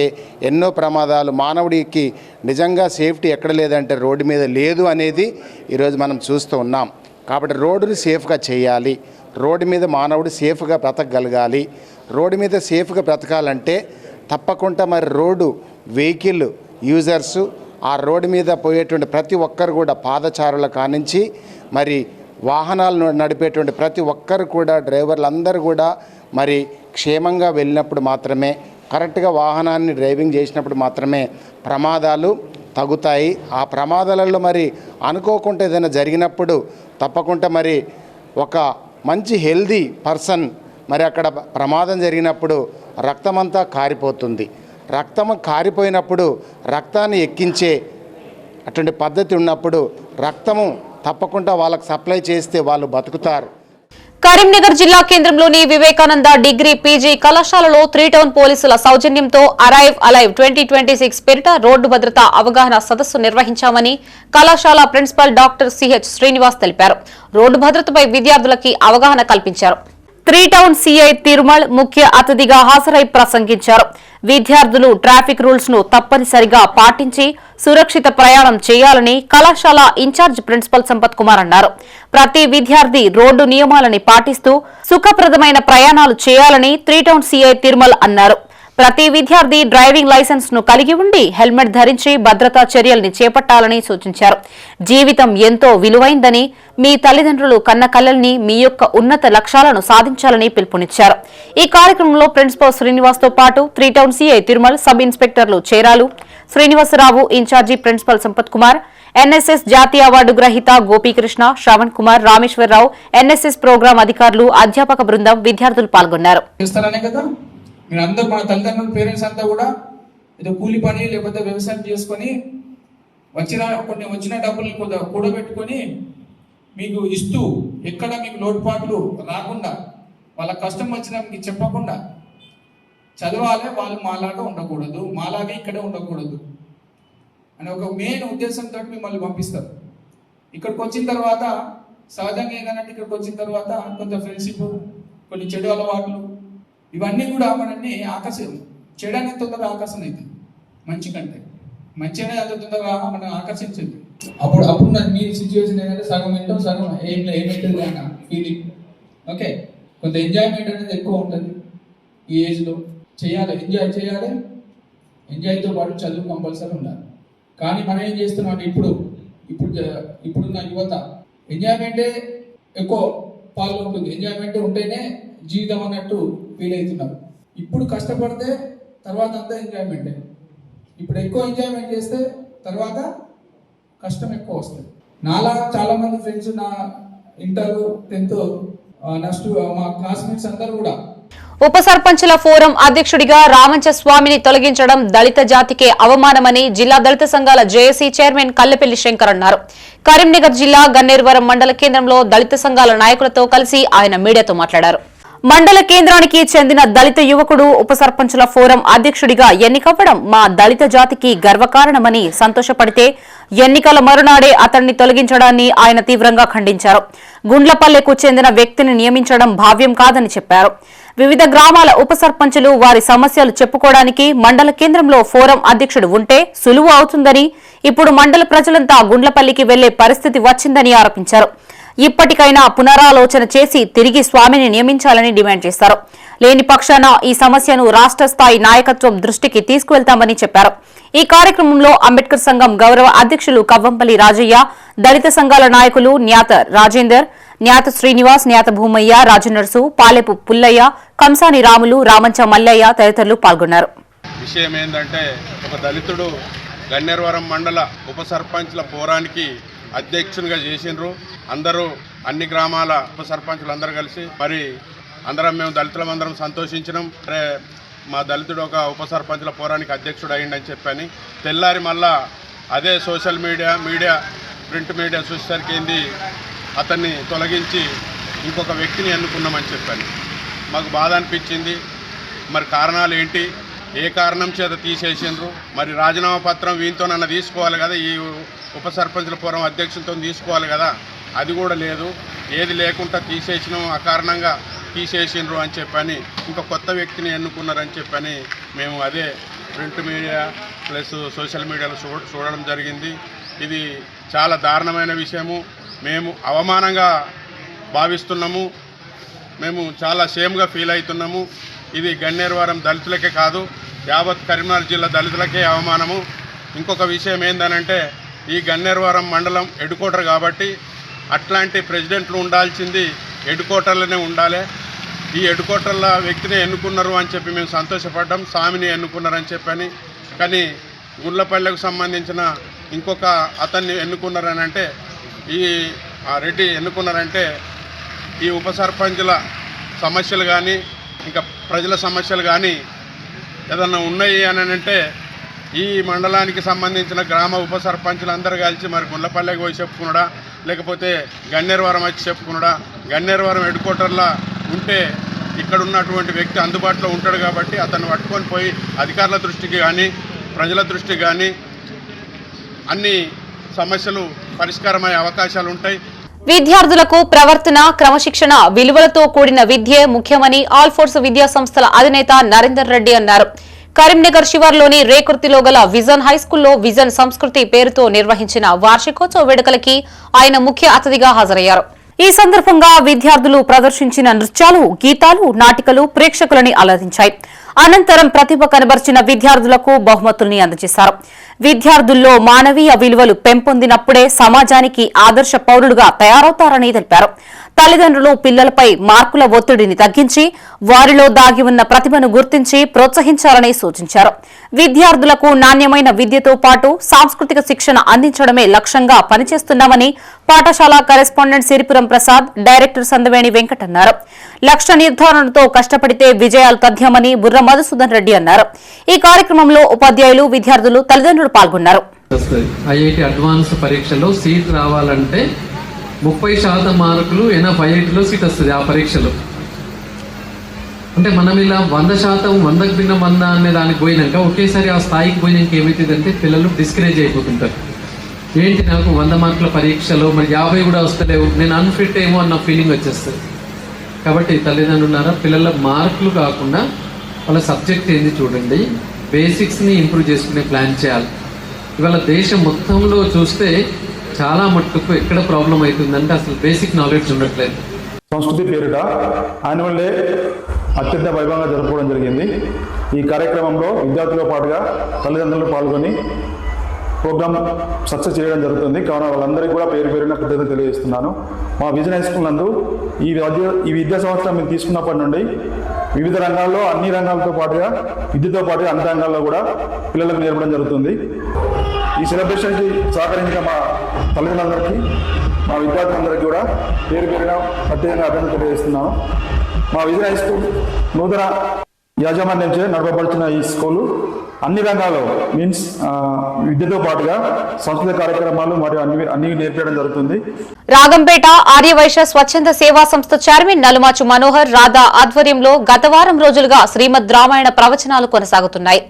ఎన్నో ప్రమాదాలు, మానవుడికి నిజంగా సేఫ్టీ ఎక్కడ లేదంటే రోడ్డు మీద లేదు అనేది ఈరోజు మనం చూస్తూ ఉన్నాం. కాబట్టి రోడ్డుని సేఫ్గా చేయాలి. రోడ్డు మీద మానవుడు సేఫ్గా బ్రతకగలగాలి. రోడ్డు మీద సేఫ్గా బ్రతకాలంటే తప్పకుండా మరి రోడ్డు వెహికల్ యూజర్సు, ఆ రోడ్డు మీద పోయేటువంటి ప్రతి ఒక్కరు కూడా, పాదచారుల కానించి మరి వాహనాలు నడిపేటువంటి ప్రతి ఒక్కరు కూడా, డ్రైవర్లు అందరూ కూడా మరి క్షేమంగా వెళ్ళినప్పుడు మాత్రమే, కరెక్ట్గా వాహనాన్ని డ్రైవింగ్ చేసినప్పుడు మాత్రమే ప్రమాదాలు తగ్గుతాయి. ఆ ప్రమాదాలలో మరి అనుకోకుండా ఏదైనా జరిగినప్పుడు తప్పకుండా మరి ఒక మంచి హెల్దీ పర్సన్ మరి అక్కడ ప్రమాదం జరిగినప్పుడు రక్తమంతా కారిపోతుంది. రక్తం కారిపోయినప్పుడు రక్తాన్ని ఎక్కించే అటువంటి పద్ధతి ఉన్నప్పుడు రక్తము తప్పకుండా వాళ్ళకు సప్లై చేస్తే వాళ్ళు బతుకుతారు. కరీంనగర్ జిల్లా కేంద్రంలోని వివేకానంద డిగ్రీ పీజీ కళాశాలలో 3 టౌన్ పోలీసుల సౌజన్యంతో అరైవ్ అలైవ్ 2026 పేరిట రోడ్డు భద్రతా అవగాహన సదస్సు నిర్వహించామని కళాశాల ప్రిన్సిపల్ డాక్టర్ సిహెచ్ శ్రీనివాస్ తెలిపారు. రోడ్డు భద్రతపై విద్యార్థులకి అవగాహన కల్పించారు. 3 టౌన్ సిఐ తిరుమల్ ముఖ్య అతిథిగా హాజరై ప్రసంగించారు. విద్యార్థులు ట్రాఫిక్ రూల్స్ ను తప్పనిసరిగా పాటించి సురక్షిత ప్రయాణం చేయాలని కళాశాల ఇన్ఛార్జ్ ప్రిన్సిపల్ సంపత్ కుమార్ అన్నారు. ప్రతి విద్యార్థి రోడ్డు నియమాలని పాటిస్తూ సుఖప్రదమైన ప్రయాణాలు చేయాలని 3 టౌన్ సిఐ తిరుమల్ అన్నారు. ప్రతి విద్యార్థి డ్రైవింగ్ లైసెన్స్ ను కలిగి ఉండి హెల్మెట్ ధరించి భద్రతా చర్యల్ని చేపట్టాలని సూచించారు. జీవితం ఎంతో విలువైందని, మీ తల్లిదండ్రులు కన్న కలల్ని, మీ యొక్క ఉన్నత లక్ష్యాలను సాధించాలని పిలుపునిచ్చారు. ఈ కార్యక్రమంలో ప్రిన్సిపల్ శ్రీనివాస్ తో పాటు 3 టౌన్ సిఐ తిరుమల్, సబ్ ఇన్స్పెక్టర్లు Cheralu, Srinivasa Rao incharge principal Sampath Kumar, NSS జాతీయ అవార్డు గ్రహీత గోపీకృష్ణ, శ్రవణ్ కుమార్, రామేశ్వరరావు, ఎన్ఎస్ఎస్ ప్రోగ్రాం అధికారులు, అధ్యాపక బృందం, విద్యార్థులు పాల్గొన్నారు. మీరందరూ మన తల్లిదండ్రులు పేరెంట్స్ అంతా కూడా ఏదో కూలి పని లేకపోతే వ్యవసాయం చేసుకొని వచ్చిన డబ్బుల్ని కూడబెట్టుకొని మీకు ఇస్తూ ఎక్కడ మీకు లోటుపాట్లు రాకుండా వాళ్ళ కష్టం వచ్చినా మీకు చెప్పకుండా చదవాలి, వాళ్ళు మాలాగా ఉండకూడదు, మాలాగా ఇక్కడే ఉండకూడదు అని ఒక మెయిన్ ఉద్దేశంతో మిమ్మల్ని పంపిస్తారు. ఇక్కడికి వచ్చిన తర్వాత సహజంగా ఏంటంటే ఇక్కడికి వచ్చిన తర్వాత కొంత ఫ్రెండ్షిప్, కొన్ని చెడు అలవాట్లు, ఇవన్నీ కూడా మనల్ని చేయడానికి తొందరగా ఆకర్షణ అవుతుంది. మంచి కంటే మంచి అనేది అంత తొందరగా మనం ఆకర్షించదు. అప్పుడు మీ సిచ్యువేషన్ ఏంటంటే సగం ఏంటో సగం ఏమైతుంది అన్న ఫీలింగ్. ఓకే, కొంత ఎంజాయ్మెంట్ అనేది ఎక్కువ ఉంటుంది ఈ ఏజ్లో. చేయాలి, ఎంజాయ్ చేయాలి, ఎంజాయ్తో పాటు చదువు కంపల్సరీ ఉండాలి. కానీ మనం ఏం చేస్తున్నాం అంటే ఇప్పుడున్న యువత ఎంజాయ్మెంటే ఎక్కువ పాలు ఉంటుంది. ఎంజాయ్మెంట్ ఉంటేనే జీవితం అన్నట్టు ఫీల్ అవుతున్నారు. ఇప్పుడు కష్టపడితే తర్వాత అంతా ఎంజాయ్మెంటే. ఇప్పుడు ఎక్కువ ఎంజాయ్మెంట్ చేస్తే తర్వాత కష్టం ఎక్కువ వస్తుంది. నాలా చాలా మంది ఫ్రెండ్స్ నా ఇంటర్ 10th నెక్స్ట్ మా క్లాస్మేట్స్ అందరూ కూడా. ఉప సర్పంచుల ఫోరం అధ్యక్షుడిగా రామంచ స్వామిని తొలగించడం దళిత జాతికే అవమానమని జిల్లా దళిత సంఘాల జేఏసీ చైర్మన్ కల్లెపల్లి శంకర్ అన్నారు. కరీంనగర్ జిల్లా గన్నేరువరం మండల కేంద్రంలో దళిత సంఘాల నాయకులతో కలిసి ఆయన మీడియాతో మాట్లాడారు. మండల కేంద్రానికి చెందిన దళిత యువకుడు ఉప సర్పంచుల ఫోరం అధ్యక్షుడిగా ఎన్నికవ్వడం మా దళిత జాతికి గర్వకారణమని సంతోషపడితే ఎన్నికల మరునాడే అతన్ని తొలగించడాన్ని ఆయన తీవ్రంగా ఖండించారు. గుండ్లపల్లెకు చెందిన వ్యక్తిని నియమించడం భావ్యం కాదని చెప్పారు. వివిధ గ్రామాల ఉప సర్పంచులు వారి సమస్యలు చెప్పుకోవడానికి మండల కేంద్రంలో ఫోరం అధ్యక్షుడు ఉంటే సులువు అవుతుందని, ఇప్పుడు మండల ప్రజలంతా గుండ్లపల్లికి వెళ్లే పరిస్థితి వచ్చిందని ఆరోపించారు. ఇప్పటికైనా పునరాలోచన చేసి తిరిగి స్వామిని నియమించాలని డిమాండ్ చేశారు. లేని పక్షాన ఈ సమస్యను రాష్ట్ర స్థాయి నాయకత్వం దృష్టికి తీసుకువెళ్తామని చెప్పారు. ఈ కార్యక్రమంలో అంబేద్కర్ సంఘం గౌరవ అధ్యక్షులు కవ్వంపల్లి రాజయ్య, దళిత సంఘాల నాయకులు న్యాత రాజేందర్, న్యాత శ్రీనివాస్, న్యాత భూమయ్య, రాజనర్సు, పాలెపు పుల్లయ్య, కంసాని రాములు, రామంచ మల్లయ్య తదితరులు పాల్గొన్నారు. విషయం ఏంటంటే, ఒక దళితుడు గన్నేరువరం మండల ఉప సర్పంచ్ల ఫోరానికి అధ్యక్షునిగా చేసిండ్రు. అందరూ అన్ని గ్రామాల ఉప సర్పంచులు అందరూ కలిసి మరి మేము దళితులందరం సంతోషించినాం. మా దళితుడు ఒక ఉప సర్పంచుల ఫోరానికి అధ్యక్షుడు అయ్యిండని చెప్పని తెల్లారి మళ్ళా అదే సోషల్ మీడియా ప్రింట్ మీడియా చూసేసరికి అతన్ని తొలగించి ఇంకొక వ్యక్తిని ఎన్నుకున్నామని చెప్పాను. మాకు బాధ అనిపించింది. మరి కారణాలు ఏంటి, ఏ కారణం చేత తీసేసిండ్రు, మరి రాజీనామా పత్రం వీనితోనన్నా తీసుకోవాలి కదా, ఈ ఉప సర్పంచుల ఫోరం అధ్యక్షులతో తీసుకోవాలి కదా, అది కూడా లేదు. ఏది లేకుండా తీసేసినాం, అకారణంగా తీసేసిండ్రు అని చెప్పని ఇంకా కొత్త వ్యక్తిని ఎన్నుకున్నారని చెప్పని మేము అదే ప్రింట్ మీడియా ప్లస్ సోషల్ మీడియాలో చూడడం జరిగింది. ఇది చాలా దారుణమైన విషయము. మేము అవమానంగా భావిస్తున్నాము. మేము చాలా షేమ్గా ఫీల్ అవుతున్నాము. ఇది గన్నేరువరం దళితులకే కాదు, యావత్ కరీంనగర్ జిల్లా దళితులకే అవమానము. ఇంకొక విషయం ఏందనంటే, ఈ గన్నేరువరం మండలం హెడ్ క్వార్టర్ కాబట్టి అట్లాంటి ప్రెసిడెంట్లు ఉండాల్సింది హెడ్ క్వార్టర్లోనే ఉండాలి. ఈ హెడ్ క్వార్టర్ల వ్యక్తిని ఎన్నుకున్నారు అని చెప్పి మేము సంతోషపడ్డాం, స్వామిని ఎన్నుకున్నారని చెప్పని. కానీ గుండ్లపల్లెకు సంబంధించిన ఇంకొక అతన్ని ఎన్నుకున్నారనంటే, ఈ రెడ్డి ఎన్నుకున్నారంటే ఈ ఉప సర్పంచుల సమస్యలు కానీ ఇంకా ప్రజల సమస్యలు కానీ ఏదన్నా ఉన్నాయి అని అంటే ఈ మండలానికి సంబంధించిన గ్రామ ఉప సర్పంచులు అందరూ కలిసి మరి గుండ్లపల్లెకి పోయి చెప్పుకున్నాడా, లేకపోతే గన్నేరువరం వచ్చి చెప్పుకున్నాడా. గన్నేరువరం హెడ్ క్వార్టర్లో ఉంటే ఇక్కడ ఉన్నటువంటి వ్యక్తి అందుబాటులో ఉంటాడు కాబట్టి అతన్ని పట్టుకొని పోయి అధికారుల దృష్టికి కానీ ప్రజల దృష్టికి కానీ అన్ని సమస్యలు పరిష్కారమయ్యే అవకాశాలు ఉంటాయి. విద్యార్థులకు ప్రవర్తన, క్రమశిక్షణ, విలువలతో కూడిన విద్యే ముఖ్యమని ఆల్ ఫోర్స్ విద్యా సంస్థల అధినేత నరేందర్ రెడ్డి అన్నారు. కరీంనగర్ శివార్లోని రేకుర్తిలో గల విజన్ హైస్కూల్లో విజన్ సంస్కృతి పేరుతో నిర్వహించిన వార్షికోత్సవ వేడుకలకి ఆయన ముఖ్య అతిథిగా హాజరయ్యారు. ఈ సందర్భంగా విద్యార్థులు ప్రదర్శించిన నృత్యాలు, గీతాలు, నాటికలు ప్రేక్షకులని అలరించాయి. అనంతరం ప్రతిభ కనబర్చిన విద్యార్థులకు బహుమతుల్ని అందజేశారు. విద్యార్థుల్లో మానవీయ విలువలు పెంపొందినప్పుడే సమాజానికి ఆదర్శ పౌరులుగా తయారవుతారని తెలిపారు. తల్లిదండ్రులు పిల్లలపై మార్కుల ఒత్తిడిని తగ్గించి వారిలో దాగి ఉన్న ప్రతిభను గుర్తించి ప్రోత్సహించాలని సూచించారు. విద్యార్థులకు నాణ్యమైన విద్యతో పాటు సాంస్కృతిక శిక్షణ అందించడమే లక్ష్యంగా పనిచేస్తున్నామని పాఠశాల కరెస్పాండెంట్ సిరిపురం ప్రసాద్, డైరెక్టర్ సందవేణి వెంకట్ అన్నారు. లక్ష్య నిర్ధారణతో కష్టపడితే విజయాలు తథ్యమని బుర్ర మధుసూదన్ రెడ్డి అన్నారు. ఈ కార్యక్రమంలో ఉపాధ్యాయులు, విద్యార్థులు, తల్లిదండ్రులు పాల్గొన్నారు. ఐఐటి అడ్వాన్స్ పరీక్షలో సీట్ రావాలంటే 30% మార్కులు ఐఐటిలో సీట్ వస్తుంది ఆ పరీక్షలో. అంటే మనం ఇలా 100%, 100కు భిన్న 100 అనే దానికి పోయినాక ఒకేసారి ఆ స్థాయికి పోయినాక ఏమవుతుందంటే పిల్లలు డిస్కరేజ్ అయిపోతుంటారు. ఏంటి నాకు 100 మార్కుల పరీక్షలో మరి 50 కూడా వస్తలేవు, నేను అన్ఫిట్ ఏమో అన్న ఫీలింగ్ వచ్చేస్తుంది. కాబట్టి తల్లిదండ్రులారా, పిల్లల మార్కులు కాకుండా వాళ్ళ సబ్జెక్ట్ ఏంది చూడండి, బేసిక్స్ని ఇంప్రూవ్ చేసుకునే ప్లాన్ చేయాలి. ఇవాళ దేశం మొత్తంలో చూస్తే చాలా మట్టుకు ఎక్కడ ప్రాబ్లం అవుతుందంటే అసలు బేసిక్ నాలెడ్జ్ ఉండట్లేదు. సంస్కృతి పేరిట యాన్యువల్ డే అత్యంత వైభవంగా జరుపుకోవడం జరిగింది. ఈ కార్యక్రమంలో విద్యార్థులతో పాటుగా తల్లిదండ్రులు పాల్గొని ప్రోగ్రామ్ సక్సెస్ చేయడం జరుగుతుంది. కావున వాళ్ళందరికీ కూడా పేరు పేరున కృతజ్ఞతలు తెలియజేస్తున్నాను. మా విజన్ హై స్కూల్ నందు ఈ విద్యా సంవత్సరం మేము తీసుకున్నప్పటి నుండి వివిధ రంగాల్లో, అన్ని రంగాలతో పాటుగా విద్యతో పాటుగా అన్ని రంగాల్లో కూడా పిల్లలకు నేర్పడం జరుగుతుంది. ఈ సెలబ్రేషన్కి సహకరించిన మా తల్లిదండ్రులందరికీ, మా విద్యార్థులందరికీ కూడా పేరు పేరున ప్రత్యేకంగా అభినందనలు తెలియజేస్తున్నాను. మా విజన్ హై స్కూల్ నూతన యాజమాన్యంచే నడపబడుతున్న ఈ స్కూలు అన్ని రంగాల్లో మీన్స్ విద్యతో పాటుగా సంస్కృతిక కార్యక్రమాలు మరియు అన్ని నేర్పడం జరుగుతుంది. రాగంపేట ఆర్యవైశ్య స్వచ్ఛంద సేవా సంస్థ చైర్మన్ నలుమాచు మనోహర్ రాధా ఆధ్వర్యంలో గత వారం రోజులుగా శ్రీమద్ రామాయణ ప్రవచనాలు కొనసాగుతున్నాయి.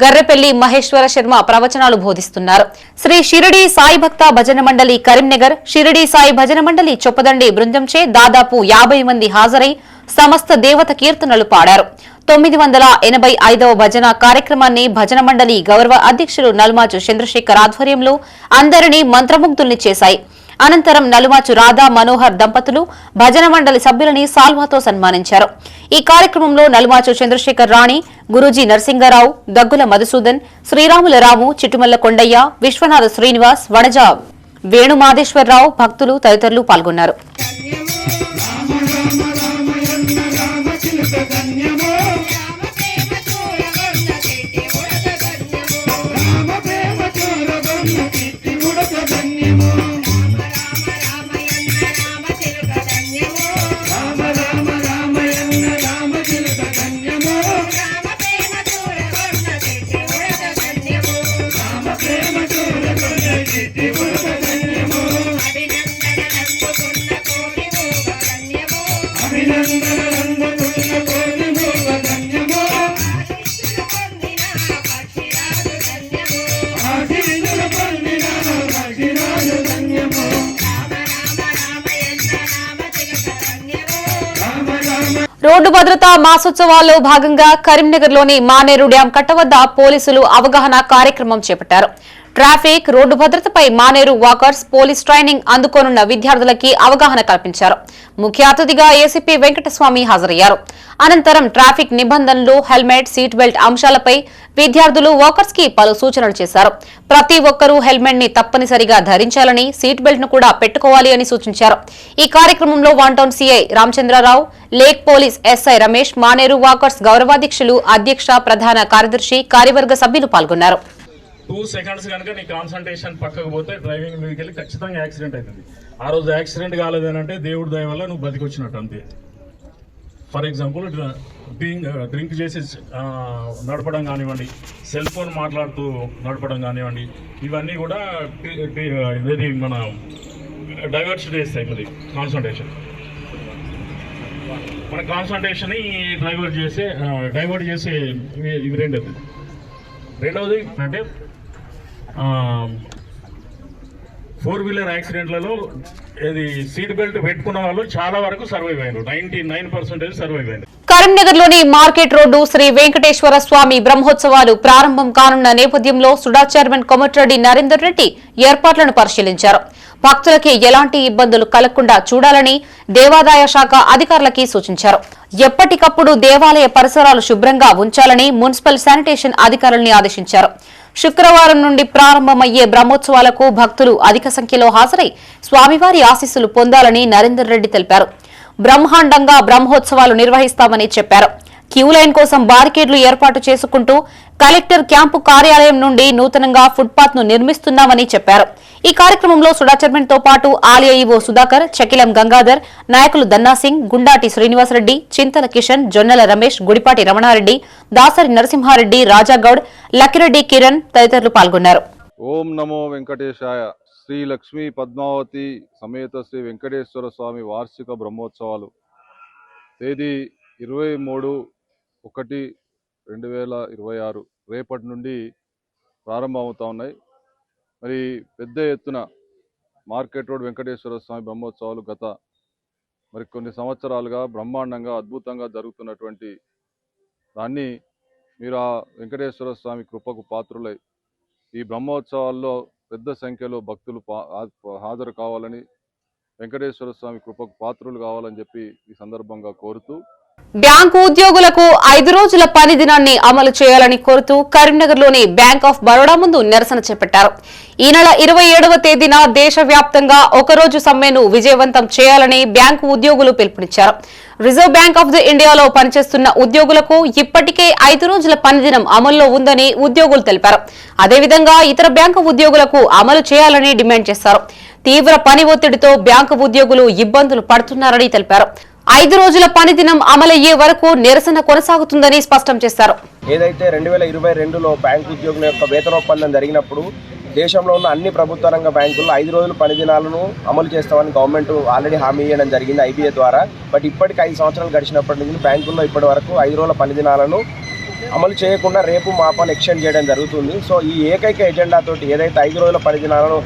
గర్రెపల్లి మహేశ్వర శర్మ ప్రవచనాలు బోధిస్తున్నారు. శ్రీ షిరిడి సాయి భక్త భజన మండలి కరీంనగర్, షిరిడి సాయి భజన మండలి చొప్పదండి బృందంచే దాదాపు 50 మంది హాజరై సమస్త దేవత కీర్తనలు పాడారు. 985వ భజన కార్యక్రమాన్ని భజన మండలి గౌరవ అధ్యక్షులు నలుమాచు చంద్రశేఖర్ ఆధ్వర్యంలో అందరినీ మంత్రముగ్ధుల్ని చేశాయి. అనంతరం నలుమాచు రాధా మనోహర్ దంపతులు భజన మండలి సభ్యులని సాల్వాతో సన్మానించారు. ఈ కార్యక్రమంలో నలుమాచు చంద్రశేఖర్ రాణి, గురూజీ నరసింగరావు, దగ్గుల మధుసూదన్, శ్రీరాముల రాము, చిట్టుమల్ల కొండయ్య, విశ్వనాథ శ్రీనివాస్, వడజ వేణుమాదేశ్వరరావు, భక్తులు తదితరులు పాల్గొన్నారు. రోడ్డు భద్రతా మాసోత్సవాల్లో భాగంగా కరీంనగర్లోని మానేరు డ్యాం కట్ట వద్ద పోలీసులు అవగాహన కార్యక్రమం చేపట్టారు. ట్రాఫిక్, రోడ్డు భద్రతపై మానేరు వాకర్స్ పోలీస్ ట్రైనింగ్ అందుకోనున్న విద్యార్థులకి అవగాహన కల్పించారు. ముఖ్య అతిథిగా ఏసీపీ వెంకటస్వామి హాజరయ్యారు. అనంతరం ట్రాఫిక్ నిబంధనలు, హెల్మెట్, సీట్ బెల్ట్ అంశాలపై విద్యార్థులు వాకర్స్ కి పలు సూచనలు చేశారు. ప్రతి ఒక్కరూ హెల్మెట్ ని తప్పనిసరిగా ధరించాలని, సీట్ బెల్ట్ ను కూడా పెట్టుకోవాలి అని సూచించారు. ఈ కార్యక్రమంలో 1 town CI Ramachandra Rao, lake police SI Ramesh, Maneru walkers గౌరవాధ్యక్షులు, అధ్యక్ష, ప్రధాన కార్యదర్శి, కార్యవర్గ సభ్యులు పాల్గొన్నారు. 2 సెకండ్స్ కనుక నీ కాన్సన్ట్రేషన్ పక్కకు పోతే డ్రైవింగ్ మీదకి వెళ్ళి ఖచ్చితంగా యాక్సిడెంట్ అవుతుంది. ఆ రోజు యాక్సిడెంట్ కాలేదనంటే దేవుడి దయ వల్ల నువ్వు బతికొచ్చినట్టు అంతే. ఫర్ ఎగ్జాంపుల్ డ్రింక్ చేసి నడపడం కానివ్వండి, సెల్ ఫోన్ మాట్లాడుతూ నడపడం కానివ్వండి, ఇవన్నీ కూడా ఇది మన డైవర్ట్ చేస్తాయి. మరి కాన్సన్ట్రేషన్ మన కాన్సన్ట్రేషన్ డైవర్ట్ చేసే ఇది రెండవది అంటే 4-వీలర్ యాక్సిడెంట్లలో ఇది సీట్ బెల్ట్ పెట్టుకున్న వాళ్ళు చాలా వరకు సర్వైవ్ అయ్యారు. 99% సర్వైవ్ అయ్యారు. కరీంనగర్లోని మార్కెట్ రోడ్డు శ్రీ వెంకటేశ్వర స్వామి బ్రహ్మోత్సవాలు ప్రారంభం కానున్న నేపథ్యంలో సుడా చైర్మన్ కోమటిరెడ్డి నరేందర్ రెడ్డి ఏర్పాట్లను పరిశీలించారు. భక్తులకి ఎలాంటి ఇబ్బందులు కలగకుండా చూడాలని దేవాదాయ శాఖ అధికారులకి సూచించారు. ఎప్పటికప్పుడు దేవాలయ పరిసరాలు శుభ్రంగా ఉంచాలని మున్సిపల్ శానిటేషన్ అధికారుల్ని ఆదేశించారు. శుక్రవారం నుండి ప్రారంభమయ్యే బ్రహ్మోత్సవాలకు భక్తులు అధిక సంఖ్యలో హాజరై స్వామివారి ఆశీస్సులు పొందాలని నరేందర్ రెడ్డి తెలిపారు. బ్రహ్మాండంగా బ్రహ్మోత్సవాలు నిర్వహిస్తామని చెప్పారు. క్యూ లైన్ కోసం బారికేడ్లు ఏర్పాటు చేసుకుంటూ కలెక్టర్ క్యాంపు కార్యాలయం నుండి నూతనంగా ఫుట్పాత్ ను నిర్మిస్తున్నామని చెప్పారు. ఈ కార్యక్రమంలో సుడా చైర్మన్ తో పాటు ఆలయ ఈవో సుధాకర్, చకిలం గంగాధర్, నాయకులు దన్నాసింగ్, గుండాటి శ్రీనివాసరెడ్డి, చింతల కిషన్, జొన్నల రమేష్, గుడిపాటి రమణారెడ్డి, దాసరి నరసింహారెడ్డి, రాజాగౌడ్, లక్కిరెడ్డి కిరణ్ తదితరులు పాల్గొన్నారు. ఓం నమో వెంకటేశాయ. శ్రీ లక్ష్మీ పద్మావతి సమేత శ్రీ వెంకటేశ్వర స్వామి వార్షిక బ్రహ్మోత్సవాలు తేదీ 23/1/2026 రేపటి నుండి ప్రారంభమవుతా ఉన్నాయి. మరి పెద్ద ఎత్తున మార్కెట్ రోడ్ వెంకటేశ్వర స్వామి బ్రహ్మోత్సవాలు గత కొన్ని సంవత్సరాలుగా బ్రహ్మాండంగా అద్భుతంగా జరుగుతున్నటువంటి దాన్ని మీరు ఆ వెంకటేశ్వర స్వామి కృపకు పాత్రులై ఈ బ్రహ్మోత్సవాల్లో పెద్ద సంఖ్యలో భక్తులు హాజరు కావాలని, వెంకటేశ్వర స్వామి కృపకు పాత్రులు కావాలని చెప్పి ఈ సందర్భంగా కోరుతూ బ్యాంకు ఉద్యోగులకు 5 రోజుల పని దినాన్ని అమలు చేయాలని కోరుతూ కరీంనగర్లోని బ్యాంక్ ఆఫ్ బరోడా ముందు నిరసన చేపట్టారు. ఈ నెల 27వ తేదీన దేశవ్యాప్తంగా ఒకరోజు సమ్మెను విజయవంతం చేయాలని బ్యాంకు ఉద్యోగులు పిలుపునిచ్చారు. రిజర్వ్ బ్యాంక్ ఆఫ్ ది ఇండియాలో పనిచేస్తున్న ఉద్యోగులకు ఇప్పటికే 5 రోజుల పనిదినం అమల్లో ఉందని ఉద్యోగులు తెలిపారు. అదేవిధంగా ఇతర బ్యాంకు ఉద్యోగులకు అమలు చేయాలని డిమాండ్ చేశారు. తీవ్ర పని ఒత్తిడితో బ్యాంకు ఉద్యోగులు ఇబ్బందులు పడుతున్నారని తెలిపారు. 5 రోజుల పనిదినం అమలయ్యే వరకు నిరసన కొనసాగుతుందని స్పష్టం చేశారు. ఏదైతే 2022లో బ్యాంకు ఉద్యోగుల యొక్క వేతన ఒప్పందం జరిగినప్పుడు దేశంలో ఉన్న అన్ని ప్రభుత్వ రంగ బ్యాంకుల్లో 5 రోజుల పని దినాలను అమలు చేస్తామని గవర్నమెంట్ ఆల్రెడీ హామీ ఇవ్వడం జరిగింది ఐబీఏ ద్వారా. బట్ ఇప్పటికి 5 సంవత్సరాలు గడిచినప్పటి నుంచి బ్యాంకుల్లో ఇప్పటి వరకు 5 రోజుల పని దినాలను అమలు చేయకుండా రేపు మాపని ఎక్స్టెండ్ చేయడం జరుగుతుంది. సో ఈ ఏకైక ఎజెండా తోటి ఏదైతే 5 రోజుల పని దినాలను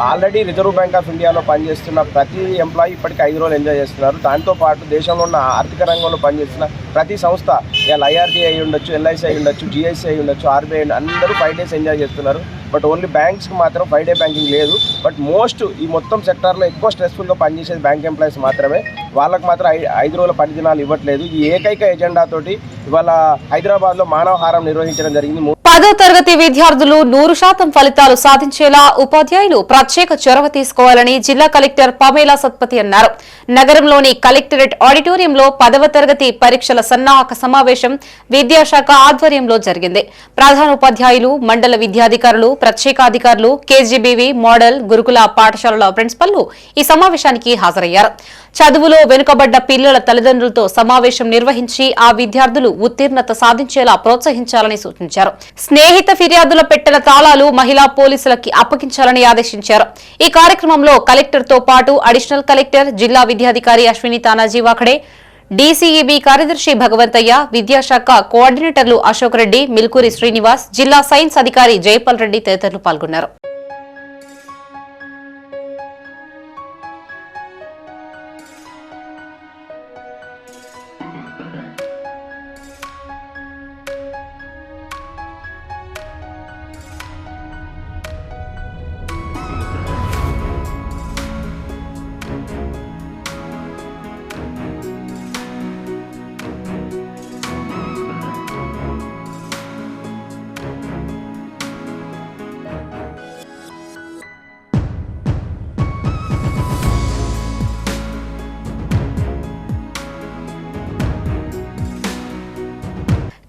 ఆల్రెడీ రిజర్వ్ బ్యాంక్ ఆఫ్ ఇండియాలో పనిచేస్తున్న ప్రతి ఎంప్లాయీ ఇప్పటికి 5 రోజులు ఎంజాయ్ చేస్తున్నారు. దాంతోపాటు దేశంలో ఉన్న ఆర్థిక రంగంలో పనిచేస్తున్న ప్రతి సంస్థ, ఇలా ఐఆర్డీ అయి ఉండొచ్చు, ఎల్ఐసి అయి ఉండొచ్చు, జిఐసి అయి ఉండొచ్చు, ఆర్బీఐ అందరూ 5 డేస్ ఎంజాయ్ చేస్తున్నారు. బట్ ఓన్లీ బ్యాంక్స్కి మాత్రం 5 డే బ్యాంకింగ్ లేదు. బట్ మోస్ట్ ఈ మొత్తం సెక్టార్లో ఎక్కువ స్ట్రెస్ఫుల్గా పనిచేసేది బ్యాంక్ ఎంప్లాయీస్ మాత్రమే. వాళ్ళకి మాత్రం 5 రోజుల పని దినాలు ఇవ్వట్లేదు. ఈ ఏకైక ఎజెండా తోటి ఇవాళ హైదరాబాద్లో మానవహారం నిర్వహించడం జరిగింది. 10వ తరగతి విద్యార్థులు 100% ఫలితాలు సాధించేలా ఉపాధ్యాయులు ప్రత్యేక చొరవ తీసుకోవాలని జిల్లా కలెక్టర్ పమేలా సత్పతి అన్నారు. నగరంలోని కలెక్టరేట్ ఆడిటోరియంలో 10వ తరగతి పరీక్షల సన్నాహక సమావేశం విద్యాశాఖ ఆధ్వర్యంలో జరిగింది. ప్రధానోపాధ్యాయులు, మండల విద్యాధికారులు, ప్రత్యేకాధికారులు, కేజీబీవీ మోడల్ గురుకుల పాఠశాలల ప్రిన్సిపల్లు ఈ సమావేశానికి హాజరయ్యారు. చదువులో వెనుకబడ్డ పిల్లల తల్లిదండ్రులతో సమావేశం నిర్వహించి ఆ విద్యార్థులు ఉత్తీర్ణత సాధించేలా ప్రోత్సహించాలని సూచించారు. స్నేహిత ఫిర్యాదుల పెట్టెల తాళాలు మహిళా పోలీసులకి అప్పగించాలని ఆదేశించారు. ఈ కార్యక్రమంలో కలెక్టర్ తో పాటు అడిషనల్ కలెక్టర్, జిల్లా విద్యాధికారి అశ్విని తానాజీ వాఖడే, డీసీఈబీ కార్యదర్శి భగవంతయ్య, విద్యాశాఖ కోఆర్డినేటర్లు అశోక్ రెడ్డి, మిల్కూరి శ్రీనివాస్, జిల్లా సైన్స్ అధికారి జయపాల్ రెడ్డి తదితరులు పాల్గొన్నారు.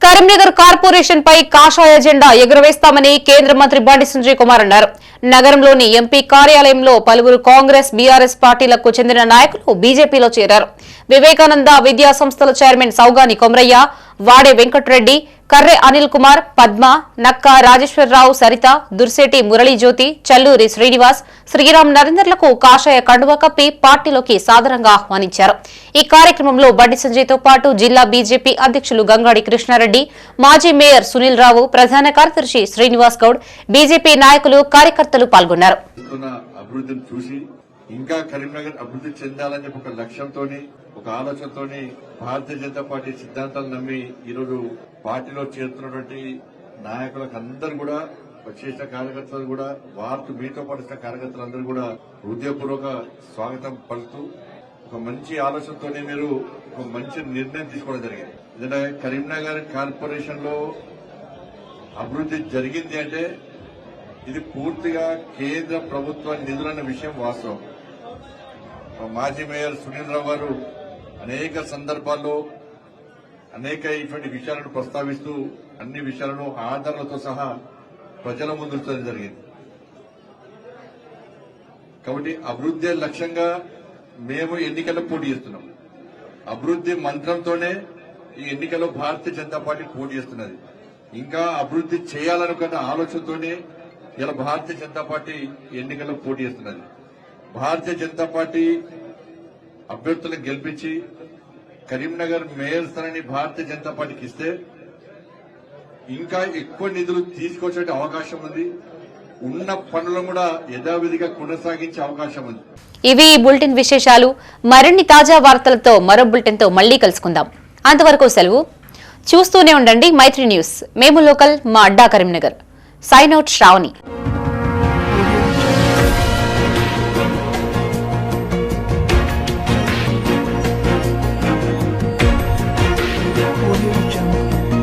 కరీంనగర్ కార్పొరేషన్ పై కాషాయ జెండా ఎగురవేస్తామని కేంద్ర మంత్రి బండి సంజయ్ కుమార్ అన్నారు. నగరంలోని ఎంపీ కార్యాలయంలో పలువురు కాంగ్రెస్, బీఆర్ఎస్ పార్టీలకు చెందిన నాయకులు బీజేపీలో చేరారు. వివేకానంద విద్యా సంస్థల చైర్మన్ సౌగాని కొమరయ్య, వాడే వెంకటరెడ్డి, కర్రె అనిల్ కుమార్, పద్మ, నక్క రాజేశ్వరరావు, సరిత, దుర్సేటి మురళీజ్యోతి, చల్లూరి శ్రీనివాస్, శ్రీరామ్ నరేందర్లకు కాషాయ కండువా కప్పి పార్టీలోకి సాదరంగా ఆహ్వానించారు. ఈ కార్యక్రమంలో బండి సంజయ్ తో పాటు జిల్లా బీజేపీ అధ్యక్షులు గంగాడి కృష్ణారెడ్డి, మాజీ మేయర్ సునీల్ రావు, ప్రధాన కార్యదర్శి శ్రీనివాస్ గౌడ్, బీజేపీ నాయకులు, కార్యకర్తలు పాల్గొన్నారు. అభివృద్ధిని చూసి ఇంకా కరీంనగర్ అభివృద్ధి చెందాలని చెప్పి ఒక లక్ష్యంతోని ఒక ఆలోచనతోని భారతీయ జనతా పార్టీ సిద్ధాంతాలు నమ్మి ఈరోజు పార్టీలో చేరుతున్నటువంటి నాయకులకు అందరూ కూడా వచ్చేసిన కార్యకర్తలు కూడా వారితో మీతో పడిన కార్యకర్తలందరూ కూడా హృదయపూర్వక స్వాగతం పలుకుతూ ఒక మంచి ఆలోచనతోనే మీరు ఒక మంచి నిర్ణయం తీసుకోవడం జరిగింది. ఎందుకంటే కరీంనగర్ కార్పొరేషన్ లో అభివృద్ధి జరిగింది అంటే ఇది పూర్తిగా కేంద్ర ప్రభుత్వ నిధులన్న విషయం వాస్తవం. మాజీ మేయర్ సునీల్ రావు గారు అనేక సందర్భాల్లో అనేక ఇటువంటి విషయాలను ప్రస్తావిస్తూ అన్ని విషయాలను ఆధారాలతో సహా ప్రజల ముందు జరిగింది. కాబట్టి అభివృద్ధి లక్ష్యంగా మేము ఎన్నికల్లో పోటీ చేస్తున్నాం. అభివృద్ధి మంత్రంతోనే ఈ ఎన్నికల్లో భారతీయ జనతా పార్టీ పోటీ చేస్తున్నది. ఇంకా అభివృద్ధి చేయాలనుకున్న ఆలోచనతోనే ఇలా భారతీయ జనతా పార్టీ ఎన్నికల్లో పోటీ చేస్తున్నది. భారతీయ జనతా పార్టీ అభ్యర్థులను గెలిపించి కరీంనగర్ మేయర్ స్థానాన్ని భారతీయ జనతా పార్టీకి ఇస్తే ఇంకా ఎక్కువ నిధులు తీసుకొచ్చే అవకాశం ఉంది. ఉన్న పనులను కూడా యథావిధిగా కొనసాగించే అవకాశం ఉంది. ఇవి ఈ బులెటిన్ విశేషాలు. మరిన్ని తాజా వార్తలతో మరో బులెటిన్ తో మళ్లీ కలుసుకుందాం. అంతవరకు సెలవు. చూస్తూనే ఉండండి మైత్రి న్యూస్. మేము లోకల్, మా అడ్డా Karimnagar. Sign out Sravani. Audio Jungle.